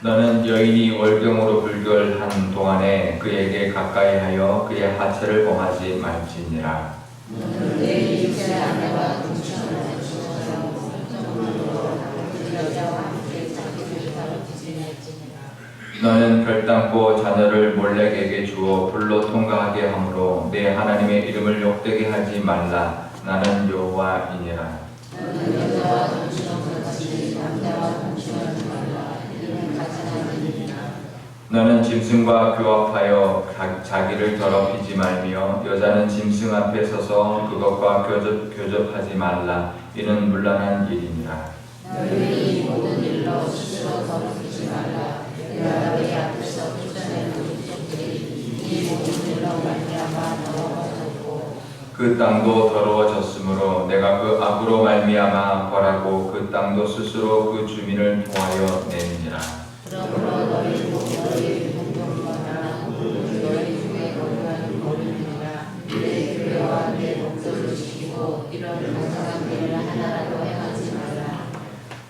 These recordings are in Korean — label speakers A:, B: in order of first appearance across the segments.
A: 너는 여인이 월경으로 불결한 동안에 그에게 가까이하여 그의 하체를 범하지 말지니라.
B: 너는 내 육체 아내와 동침하는 여자와 함께 자기를 더럽히지 말지니라.
A: 너는 결단코 자녀를 몰렉에게 주어 불로 통과하게 하므로 내 하나님의 이름을 욕되게 하지 말라. 나는 여호와이니라.
B: 너는 여자와 동침하는 것이 남자와 동침하지 말라. 이름을 가증하느니라.
A: 너는 짐승과 교합하여 자기를 더럽히지 말며 여자는 짐승 앞에 서서 그것과 교접하지 말라. 이는 문란한 일이니라.
B: 너희 이 모든 일로 스스로 더럽히지 말라. 내가 내 앞에서 붙여낸 우리들이 이 모든 일로 말미암아 더러워졌고
A: 그 땅도 더러워졌으므로 내가 그 악으로 말미암아 벌하고 그 땅도 스스로 그 주민을 통하여 내니라.
B: 그러므로 너희 공동거나 너희 중에 거류하는 거류니라. 내 교회와 내 목소리를 지키고 이런 가증한 일을 하나라도 행하지 말라.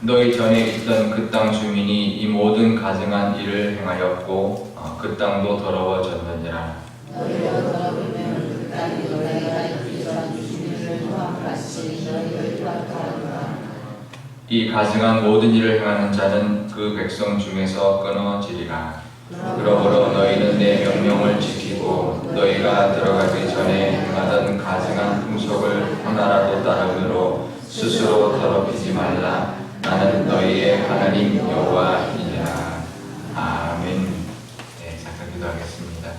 A: 너희 전에 있던 그 땅 주민이 이 모든 가증한 일을 행하였고 그 땅도 더러워졌느니라.
B: 너희로 더러우면 그 땅이 너희가 이러한 주민을 포함같이 너희를 포함하리라.
A: 이 가증한 모든 일을 행하는 자는 그 백성 중에서 끊어지리라. 그러므로 너희는 내 명령을 지키고 너희가 들어가기 전에 행하던 가증한 풍속을 하나라도 따르므로 스스로 더럽히지 말라. 나는 너희의 하나님 여호와이니라. 아멘. 네, 잠깐 기도하겠습니다.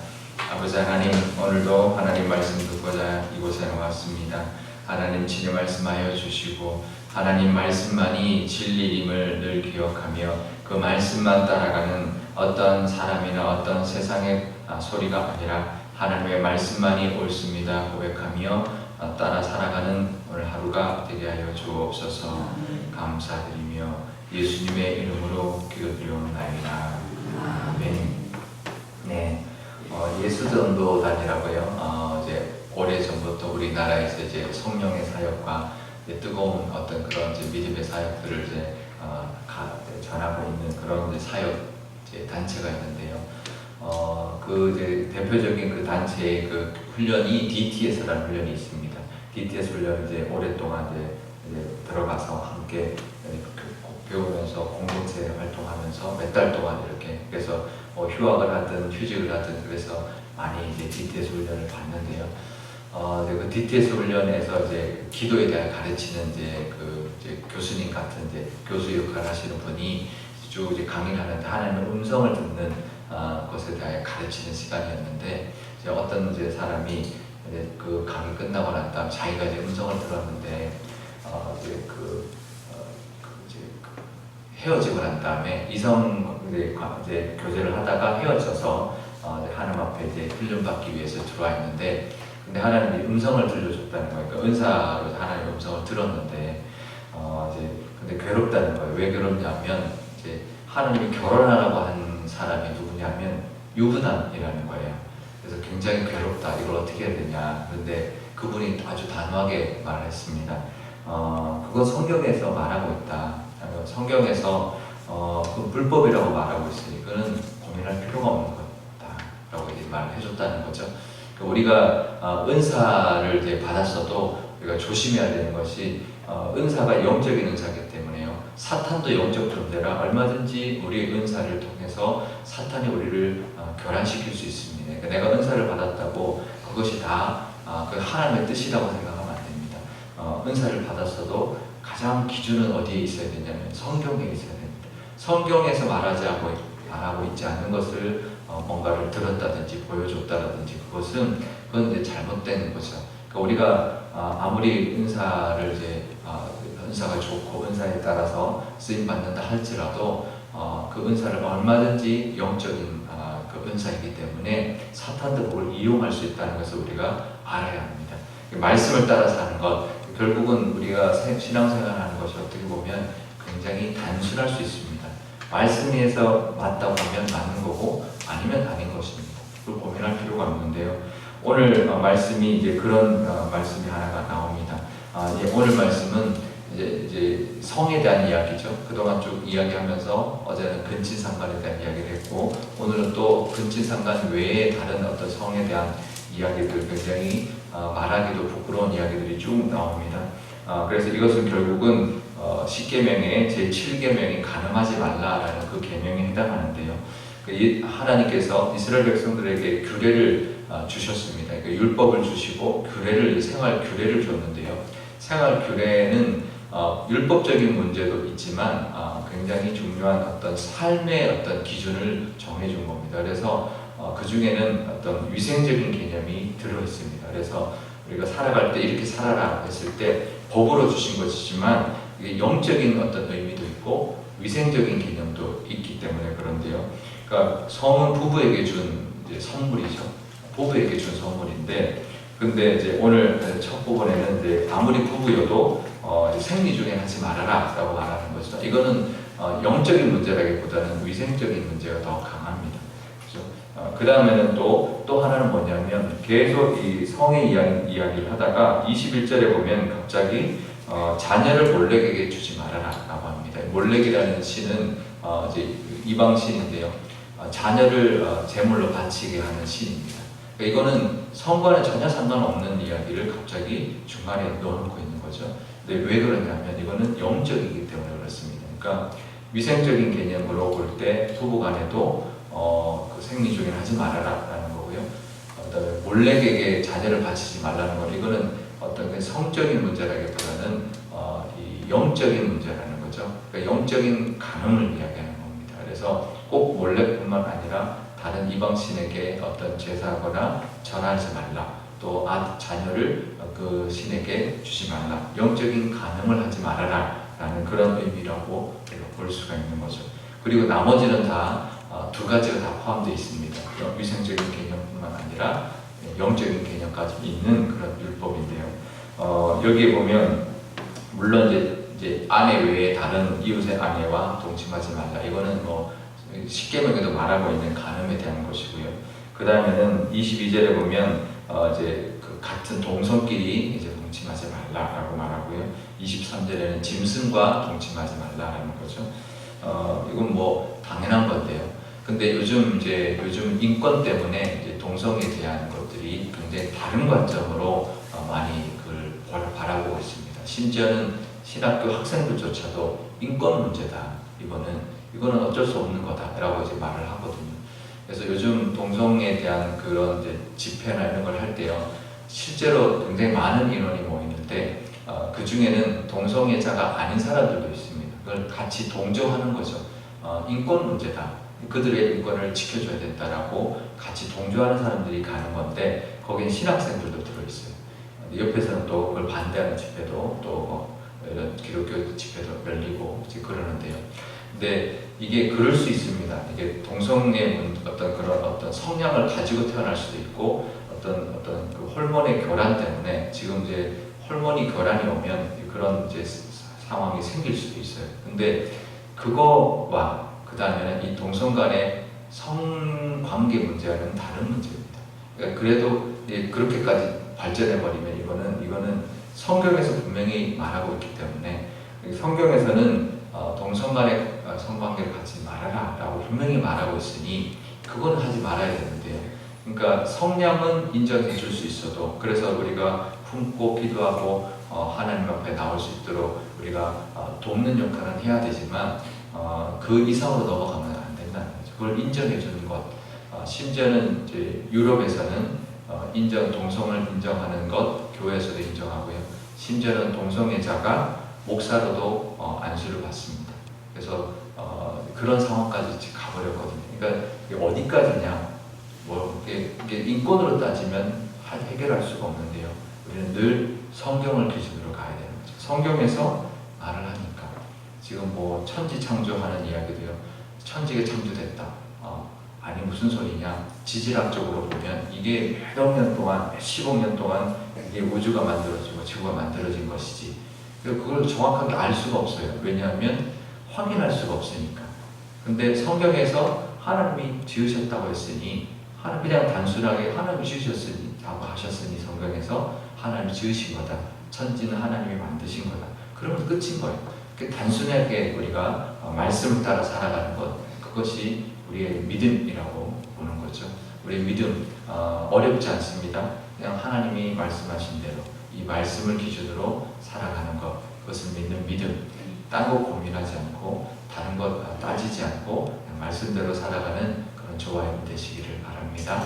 A: 아버지 하나님, 오늘도 하나님 말씀 듣고자 이곳에 나왔습니다. 하나님 친히 말씀하여 주시고 하나님 말씀만이 진리임을 늘 기억하며 그 말씀만 따라가는 어떤 사람이나 어떤 세상의 소리가 아니라 하나님의 말씀만이 옳습니다 고백하며 따라 살아가는 오늘 하루가 되게 하여 주옵소서. 감사드리며 예수님의 이름으로 기도드리옵나이다. 아멘. 네, 예수전도단이라고요. 이제 오래전부터 우리나라에서 이제 성령의 사역과 뜨거운 어떤 그런 이제 믿음의 사역들을 이제 전하고 있는 그런 이제 사역 이제 단체가 있는데요. 그 이제 대표적인 그 단체의 그 훈련이 DTS라는 훈련이 있습니다. DTS 훈련 이제 오랫동안 이제 들어가서 함께 배우면서 공동체 활동하면서 몇 달 동안 이렇게 그래서 휴학을 하든 휴직을 하든 그래서 많이 이제 DTS 훈련을 받는데요. 그 DTS 훈련에서 이제 기도에 대해 가르치는 이제 교수님 같은 이제 교수 역할 하시는 분이 쭉 이제 강의를 하는데 하나님의 음성을 듣는 것에 대해 가르치는 시간이었는데 이제 어떤 이제 사람이 이제 그 강의 끝나고 난 다음 자기가 이제 음성을 들었는데 헤어지고 난 다음에 이성 이제 교제를 하다가 헤어져서 하나님 앞에 이제 훈련받기 위해서 들어와 있는데 근데 하나님이 음성을 들려줬다는 거예요. 그러니까 은사로 하나님의 음성을 들었는데 이제 근데 괴롭다는 거예요. 왜 괴롭냐면 이제 하나님이 결혼하라고 한 사람이 누구냐면 유부남이라는 거예요. 그래서 굉장히 괴롭다. 이걸 어떻게 해야 되냐. 그런데 그분이 아주 단호하게 말했습니다. 그거 성경에서 말하고 있다. 성경에서 그 불법이라고 말하고 있으니 그는 고민할 필요가 없는 거다라고 이제 말을 해줬다는 거죠. 우리가 은사를 이제 받았어도 우리가 조심해야 되는 것이 은사가 영적인 은사이기 때문에요. 사탄도 영적 존재라 얼마든지 우리의 은사를 통해서 사탄이 우리를 교란시킬 수 있습니다. 그러니까 내가 은사를 받았다고 그것이 다 그 하나님의 뜻이라고 생각하면 안 됩니다. 은사를 받았어도 가장 기준은 어디에 있어야 되냐면 성경에 있어야 됩니다. 성경에서 말하고 있지 않는 것을 뭔가를 들었다든지 보여줬다든지 그건 이제 잘못된 거죠. 그러니까 우리가 아무리 은사를 이제 은사가 좋고 은사에 따라서 쓰임 받는다 할지라도 그 은사를 얼마든지 영적인 그 은사이기 때문에 사탄도 그걸 이용할 수 있다는 것을 우리가 알아야 합니다. 말씀을 따라 사는 것 결국은 우리가 신앙생활하는 것이 어떻게 보면 굉장히 단순할 수 있습니다. 말씀에서 맞다고 하면 맞는 거고 아니면 아닌 것입니다. 그걸 고민할 필요가 없는데요. 오늘 말씀이 이제 그런 말씀이 하나가 나옵니다. 오늘 말씀은 이제 성에 대한 이야기죠. 그동안 쭉 이야기하면서 어제는 근친상간에 대한 이야기를 했고 오늘은 또 근친상간 외에 다른 어떤 성에 대한 이야기들 굉장히 말하기도 부끄러운 이야기들이 쭉 나옵니다. 그래서 이것은 결국은 10계명의 제7계명이 간음하지 말라라는 그 계명에 해당하는데요. 하나님께서 이스라엘 백성들에게 규례를 주셨습니다. 그러니까 율법을 주시고 생활 규례를 줬는데요. 생활 규례는 율법적인 문제도 있지만 굉장히 중요한 어떤 삶의 어떤 기준을 정해준 겁니다. 그래서 그 중에는 어떤 위생적인 개념이 들어 있습니다. 그래서 우리가 살아갈 때 이렇게 살아라 했을 때 법으로 주신 것이지만 이게 영적인 어떤 의미도 있고 위생적인 개념도 있기 때문에 그런데요. 그러니까 성은 부부에게 준 이제 선물이죠. 부부에게 준 선물인데, 근데 이제 오늘 첫 부분에는 이제 아무리 부부여도 생리 중에 하지 말아라라고 말하는 거죠. 이거는 영적인 문제라기보다는 위생적인 문제가 더 강합니다. 그 다음에는 또 하나는 뭐냐면 계속 이 성의 이야기를 하다가 21절에 보면 갑자기 자녀를 몰렉에게 주지 말아라라고 합니다. 몰렉이라는 신은 이제 이방 신인데요. 자녀를 제물로 바치게 하는 신입니다. 그러니까 이거는 성과는 전혀 상관없는 이야기를 갑자기 중간에 넣어놓고 있는 거죠. 근데 왜 그러냐면 이거는 영적이기 때문에 그렇습니다. 그러니까 위생적인 개념으로 볼 때 부부간에도 그 생리 중에 하지 말아라라는 거고요. 그다음에 몰렉에게 자녀를 바치지 말라는 건 이거는 어떤 그 성적인 문제라기보다는 이 영적인 문제라는 거죠. 그러니까 영적인 간음을 이야기하는 겁니다. 그래서 꼭 몰렉뿐만 아니라 다른 이방신에게 어떤 제사하거나 전하지 말라. 또 자녀를 그 신에게 주지 말라. 영적인 간음을 하지 말아라 라는 그런 의미라고 우리가 볼 수가 있는 거죠. 그리고 나머지는 다 두 가지가 다 포함되어 있습니다. 위생적인 개념뿐만 아니라 영적인 개념까지 있는 그런 율법인데요. 여기에 보면 물론 이제 아내 외에 다른 이웃의 아내와 동침하지 말라. 이거는 뭐 십계명에도 말하고 있는 간음에 대한 것이고요. 그 다음에는 22절에 보면 이제 그 같은 동성끼리 이제 동침하지 말라라고 말하고요. 23절에는 짐승과 동침하지 말라라는 거죠. 이건 뭐 당연한 건데요. 근데 요즘 인권 때문에 이제 동성에 대한 것들이 굉장히 다른 관점으로 많이 그걸 바라보고 있습니다. 심지어는 신학교 학생들조차도 인권 문제다. 이거는 어쩔 수 없는 거다라고 이제 말을 하거든요. 그래서 요즘 동성에 대한 그런 이제 집회나 이런 걸 할 때요, 실제로 굉장히 많은 인원이 모이는데 그 중에는 동성애자가 아닌 사람들도 있습니다. 그걸 같이 동조하는 거죠. 인권 문제다. 그들의 인권을 지켜줘야 된다라고 같이 동조하는 사람들이 가는 건데 거기는 신학생들도 들어있어요. 옆에서는 또 그걸 반대하는 집회도 또 이런 기독교 집회도 열리고 이제 그러는데요. 근데 이게 그럴 수 있습니다. 이게 동성애 어떤 성향을 가지고 태어날 수도 있고 어떤 그 호르몬의 교란 때문에 지금 이제 호르몬이 교란이 오면 그런 이제 상황이 생길 수도 있어요. 근데 그거와 그 다음에는 이 동성 간의 성관계 문제와는 다른 문제입니다. 그러니까 그래도 그렇게까지 발전해버리면 이거는 성경에서 분명히 말하고 있기 때문에 성경에서는 동성 간의 성관계를 갖지 말아라 라고 분명히 말하고 있으니 그건 하지 말아야 되는데요. 그러니까 성량은 인정해 줄 수 있어도 그래서 우리가 품고 기도하고 하나님 앞에 나올 수 있도록 우리가 돕는 역할은 해야 되지만 그 이상으로 넘어가면 안 된다는 거죠. 그걸 인정해 주는 것. 심지어는 이제 유럽에서는 동성을 인정하는 것 교회에서도 인정하고요. 심지어는 동성애자가 목사로도 안수를 받습니다. 그래서 그런 상황까지 가버렸거든요. 그러니까 이게 어디까지냐? 뭐 이게 인권으로 따지면 해결할 수가 없는데요. 우리는 늘 성경을 기준으로 가야 되는 거죠. 성경에서 말을 하니까 지금 뭐 천지 창조하는 이야기도요. 천지가 창조됐다. 아니 무슨 소리냐? 지질학적으로 보면 이게 몇억 년 동안, 몇십억 년 동안 이게 우주가 만들어지고 지구가 만들어진 것이지. 그걸 정확하게 알 수가 없어요. 왜냐하면 확인할 수가 없으니까. 근데 성경에서 하나님이 지으셨다고 했으니 그냥 단순하게 하나님이 지으셨으니 라고 하셨으니 성경에서 하나님이 지으신 거다. 천지는 하나님이 만드신 거다. 그러면 끝인 거예요. 단순하게 우리가 말씀을 따라 살아가는 것, 그것이 우리의 믿음이라고 보는 거죠. 우리의 믿음 어렵지 않습니다. 그냥 하나님이 말씀하신 대로 이 말씀을 기준으로 살아가는 것, 그것을 믿는 믿음. 딴 거 고민하지 않고 다른 것 따지지 않고 그냥 말씀대로 살아가는 그런 저와 여러분 되시기를 바랍니다.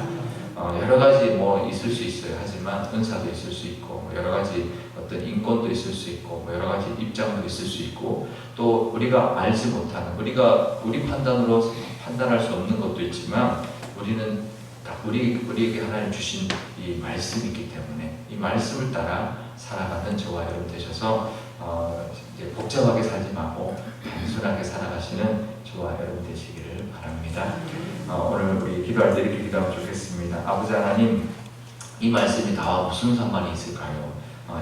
A: 여러 가지 뭐 있을 수 있어요. 하지만 은사도 있을 수 있고 여러 가지 어떤 인권도 있을 수 있고 여러 가지 입장도 있을 수 있고 또 우리가 알지 못하는 우리 판단으로 판단할 수 없는 것도 있지만 우리는 다 우리에게 하나님 주신 이 말씀이 있기 때문에 이 말씀을 따라 살아가는 저와 여러분 되셔서 이제 복잡하게 살지 말고 단순하게 살아가시는 저와 여러분 되시기를 바랍니다. 오늘 우리 기도할 때 이렇게 기도하면 좋겠습니다. 아버지 하나님, 이 말씀이 나와 무슨 상관이 있을까요?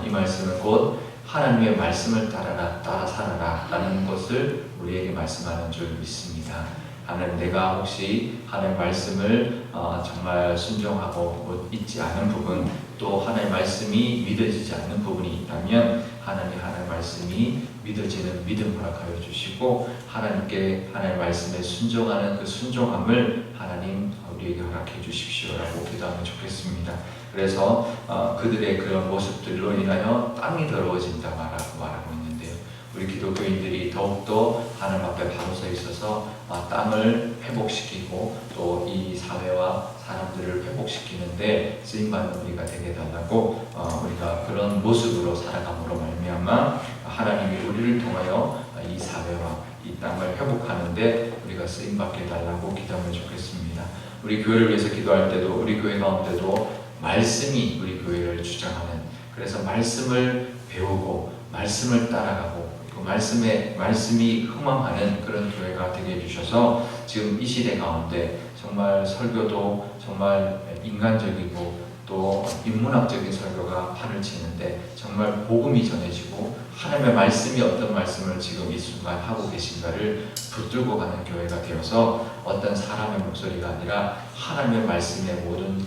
A: 이 말씀은 곧 하나님의 말씀을 따라 살아라 라는 것을 우리에게 말씀하는 줄 믿습니다. 하나님, 내가 혹시 하나님의 말씀을 정말 순종하고 잊지 않은 부분, 또 하나님의 말씀이 믿어지지 않는 부분이 있다면 하나님의 말씀이 믿어지는 믿음 허락하여 주시고 하나님께 하나님의 말씀에 순종하는 그 순종함을 하나님 우리에게 허락해 주십시오라고 기도하면 좋겠습니다. 그래서 그들의 그런 모습들로 인하여 땅이 더러워진다 말하고 있는데요. 우리 기독교인들이 더욱더 하나님 앞에 바로 서 있어서 땅을 회복시키고 또 이 사회와 사람들을 회복시키는데 쓰임받는 우리가 되게 해달라고 우리가 그런 모습으로 살아감으로 말미암아 하나님이 우리를 통하여 이 사회와 이 땅을 회복하는데 우리가 쓰임받게 해달라고 기도하면 좋겠습니다. 우리 교회를 위해서 기도할 때도 우리 교회 가운데도 말씀이 우리 교회를 주장하는, 그래서 말씀을 배우고 말씀을 따라가고 말씀이 흥망하는 그런 교회가 되게 해주셔서 지금 이 시대 가운데 정말 설교도 정말 인간적이고 또 인문학적인 설교가 판을 치는데 정말 복음이 전해지고 하나님의 말씀이 어떤 말씀을 지금 이 순간 하고 계신가를 붙들고 가는 교회가 되어서 어떤 사람의 목소리가 아니라 하나님의 말씀에 모든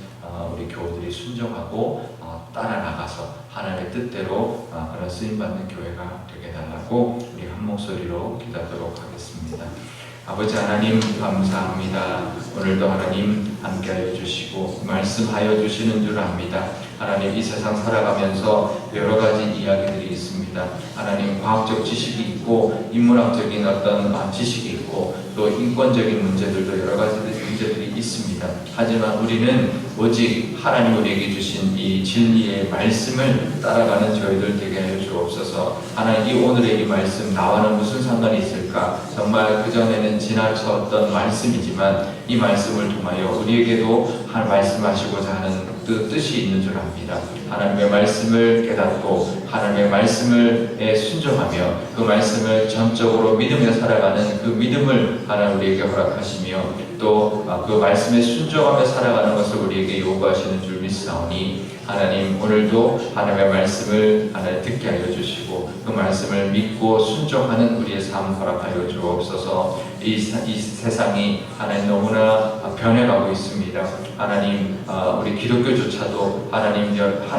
A: 우리 교우들이 순종하고 따라 나가서 하나님의 뜻대로 그런 쓰임받는 교회가 되게 해달라고 우리 한 목소리로 기도하도록 하겠습니다. 아버지 하나님 감사합니다. 오늘도 하나님 함께하여 주시고 말씀하여 주시는 줄 압니다. 하나님 이 세상 살아가면서 여러 가지 이야기들이 있습니다. 하나님 과학적 지식이 있고 인문학적인 어떤 지식이 있고 또 인권적인 문제들도 여러 가지 문제들이 있습니다. 하지만 우리는 오직 하나님 우리에게 주신 이 진리의 말씀을 따라가는 저희들 되게 하여 주옵소서. 하나님 이 오늘의 이 말씀 나와는 무슨 상관이 있을까? 정말 그전에는 지나쳤던 말씀이지만 이 말씀을 통하여 우리에게도 말씀하시고자 하는 그 뜻이 있는 줄 압니다. 하나님의 말씀을 깨닫고 하나님의 말씀에 순종하며 그 말씀을 전적으로 믿으며 살아가는 그 믿음을 하나님 우리에게 허락하시며 또 그 말씀에 순종하며 살아가는 것을 우리에게 요구하시는 줄 믿사오니 하나님 오늘도 하나님의 말씀을 하나님 듣게 하여 주시고 그 말씀을 믿고 순종하는 우리의 삶 허락하여 주옵소서. 이 세상이 하나님 너무나 변해가고 있습니다. 하나님 우리 기독교조차도 하나님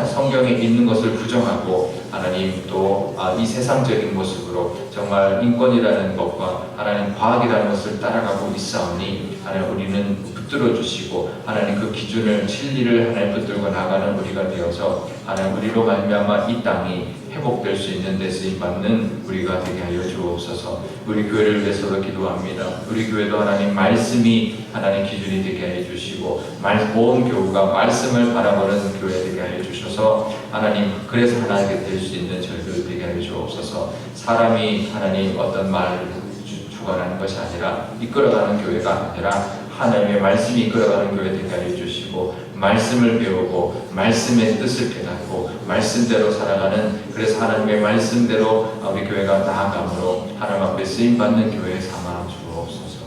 A: 성경에 있는 것을 부정하고 하나님 또 이 세상적인 모습으로 정말 인권이라는 것과 하나님 과학이라는 것을 따라가고 있사오니 하나님 우리는 붙들어 주시고 하나님 그 기준을 진리를 하나님 붙들고 나가는 우리가 되어서 하나님 우리로 말미암아 이 땅이 회복될 수 있는 데 쓰임받는 우리가 되게 하여 주옵소서. 우리 교회를 위해서도 기도합니다. 우리 교회도 하나님 말씀이 하나님 기준이 되게 하여 주시고 온 교우가 말씀을 바라보는 교회 되게 하여 주셔서 하나님 그래서 하나님께 될 수 있는 저희들 되게 하여 주옵소서. 사람이 하나님 어떤 말을 주관하는 것이 아니라 이끌어가는 교회가 아니라 하나님의 말씀이 이끌어가는 교회 되게 하여 주시고 말씀을 배우고 말씀의 뜻을 깨닫고 말씀대로 살아가는, 그래서 하나님의 말씀대로 우리 교회가 나아감으로 하나님 앞에 쓰임받는 교회 삼아 주옵소서.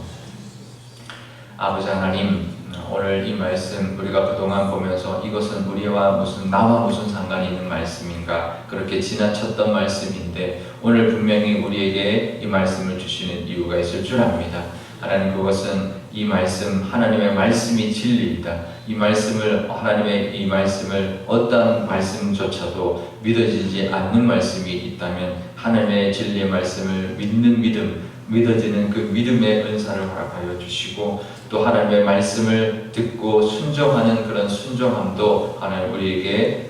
A: 아버지 하나님 오늘 이 말씀 우리가 그동안 보면서 이것은 나와 무슨 상관이 있는 말씀인가 그렇게 지나쳤던 말씀인데 오늘 분명히 우리에게 이 말씀을 주시는 이유가 있을 줄 압니다. 하나님 그것은 이 말씀, 하나님의 말씀이 진리이다. 이 말씀을, 하나님의 이 말씀을 어떤 말씀조차도 믿어지지 않는 말씀이 있다면 하나님의 진리의 말씀을 믿는 믿음, 믿어지는 그 믿음의 은사를 허락하여 주시고, 또 하나님의 말씀을 듣고 순종하는 그런 순종함도 하나님 우리에게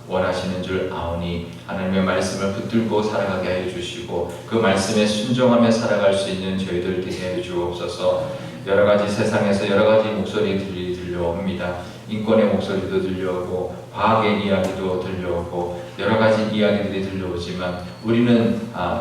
A: 원하시는 줄 아오니 하나님의 말씀을 붙들고 살아가게 하여 주시고, 그 말씀에 순종하며 살아갈 수 있는 저희들 되게 하여 주옵소서. 여러가지 세상에서 여러가지 목소리들이 들려옵니다. 인권의 목소리도 들려오고 과학의 이야기도 들려오고 여러가지 이야기들이 들려오지만 우리는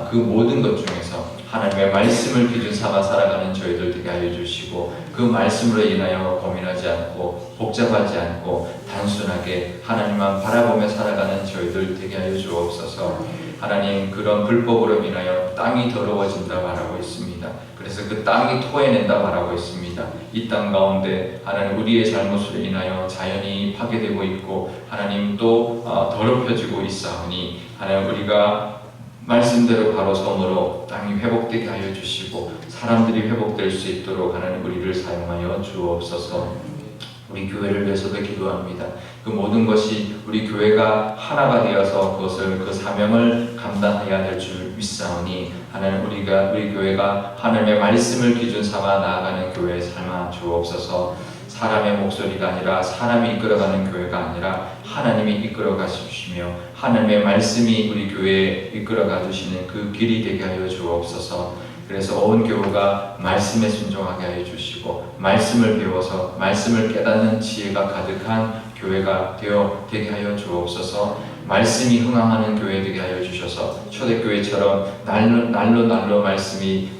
A: 그 모든 것 중에서 하나님의 말씀을 기준 삼아 살아가는 저희들 되게 하여 주시고, 그 말씀으로 인하여 고민하지 않고 복잡하지 않고 단순하게 하나님만 바라보며 살아가는 저희들 되게 하여 주옵소서. 하나님, 그런 불법으로 인하여 땅이 더러워진다 말하고 있습니다. 그래서 그 땅이 토해낸다 말하고 있습니다. 이 땅 가운데 하나님 우리의 잘못으로 인하여 자연이 파괴되고 있고 하나님 또 더럽혀지고 있사오니 하나님 우리가 말씀대로 바로 섬으로 땅이 회복되게 하여 주시고 사람들이 회복될 수 있도록 하나님 우리를 사용하여 주옵소서. 우리 교회를 위해서도 기도합니다. 그 모든 것이 우리 교회가 하나가 되어서 그것을 그 사명을 감당해야 될 줄 믿사오니 하나님 우리 교회가 하나님의 말씀을 기준 삼아 나아가는 교회에 삼아 주옵소서. 사람의 목소리가 아니라 사람이 이끌어가는 교회가 아니라 하나님이 이끌어 가시며 하나님의 말씀이 우리 교회에 이끌어가 주시는 그 길이 되게 하여 주옵소서. 그래서 온 교회가 말씀에 순종하게 하여 주시고 말씀을 배워서 말씀을 깨닫는 지혜가 가득한 교회가 되게 하여 주옵소서. 말씀이 흥황하는 교회 되게 하여 주셔서 초대교회처럼 날로 말씀이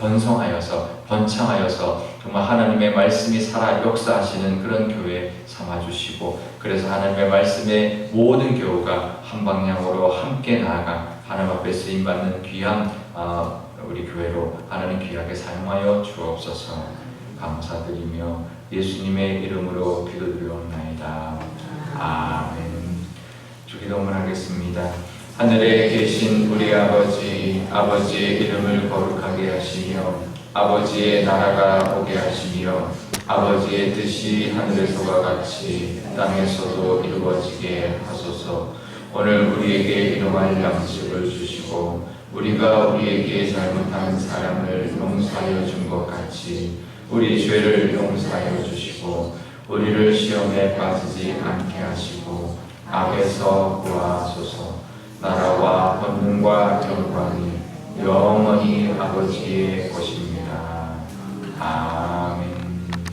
A: 번성하여서 번창하여서 정말 하나님의 말씀이 살아 역사하시는 그런 교회 삼아주시고, 그래서 하나님의 말씀의 모든 교우가 한 방향으로 함께 나아가 하나님 앞에 쓰임받는 귀한 우리 교회로 하나님 귀하게 사용하여 주옵소서. 감사드리며 예수님의 이름으로 기도드리옵나이다. 아멘. 주기도문 하겠습니다. 하늘에 계신 우리 아버지의 이름을 거룩하게 하시며 아버지의 나라가 오게 하시며 아버지의 뜻이 하늘에서와 같이 땅에서도 이루어지게 하소서. 오늘 우리에게 일용할 양식을 주시고 우리가 우리에게 잘못한 사람을 용서하여 준 것 같이 우리 죄를 용서하여 주시고 우리를 시험에 빠지지 않게 하시고 악에서 구하소서. 나라와 권능과 영광이 영원히 아버지의 것입니다. 아멘.